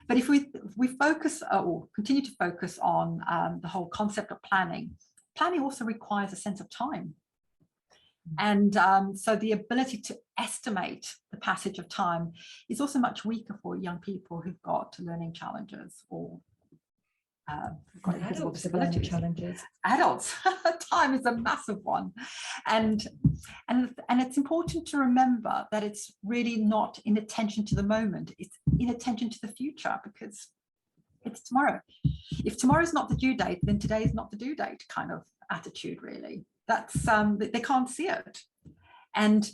But if we focus or continue to focus on the whole concept of planning also requires a sense of time. And so the ability to estimate the passage of time is also much weaker for young people who've got learning challenges or got invisible disabilities. Challenges. Adults, time is a massive one, and it's important to remember that it's really not inattention to the moment; it's inattention to the future, because it's tomorrow. If tomorrow's not the due date, then today is not the due date. Kind of attitude, really. That's they can't see it, and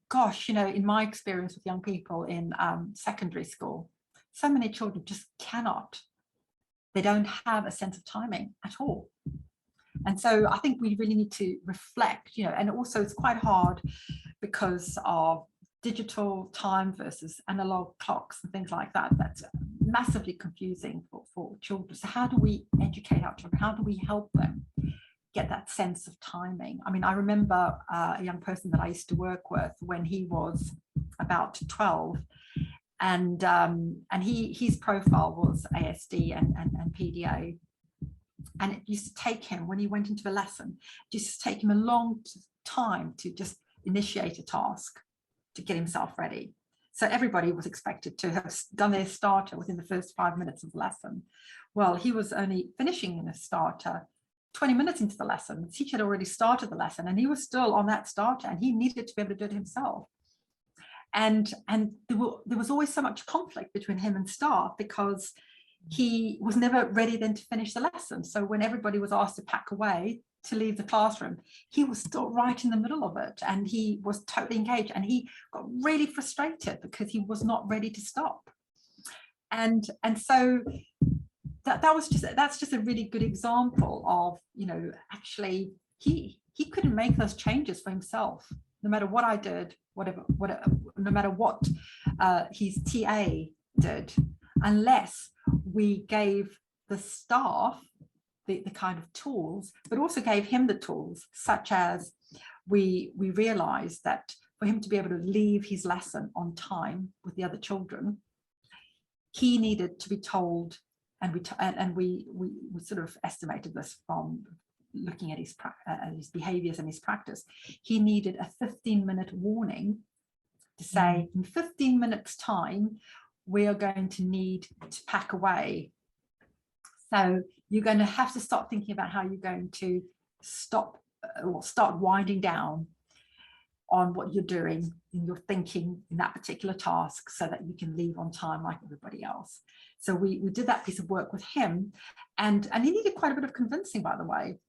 gosh, you know, in my experience with young people in secondary school, so many children just cannot. They don't have a sense of timing at all. And so I think we really need to reflect, you know, and also it's quite hard because of digital time versus analog clocks and things like that. That's massively confusing for children. So how do we educate our children? How do we help them get that sense of timing? I mean, I remember a young person that I used to work with when he was about 12. And his profile was ASD and PDA. And it used to take him, when he went into the lesson, it used to take him a long time to just initiate a task to get himself ready. So everybody was expected to have done their starter within the first 5 minutes of the lesson. Well, he was only finishing in a starter 20 minutes into the lesson. The teacher had already started the lesson and he was still on that starter and he needed to be able to do it himself. And there was always so much conflict between him and staff because he was never ready then to finish the lesson. So when everybody was asked to pack away to leave the classroom, he was still right in the middle of it and he was totally engaged and he got really frustrated because he was not ready to stop. And so that's just a really good example of, you know, actually he couldn't make those changes for himself, no matter what I did, no matter what his TA did, unless we gave the staff the kind of tools, but also gave him the tools, such as we realized that for him to be able to leave his lesson on time with the other children, he needed to be told, and we sort of estimated this from looking at his behaviors and his practice. He needed a 15-minute warning to say, in 15 minutes time, we are going to need to pack away. So you're going to have to start thinking about how you're going to start winding down on what you're doing in your thinking in that particular task so that you can leave on time like everybody else. So we did that piece of work with him, and he needed quite a bit of convincing, by the way.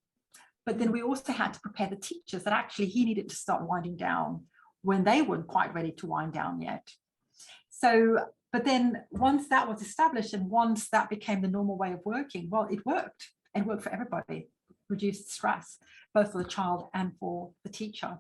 But then we also had to prepare the teachers that actually he needed to start winding down when they weren't quite ready to wind down yet. So, but then once that was established and once that became the normal way of working, well, it worked. It worked for everybody, reduced stress, both for the child and for the teacher.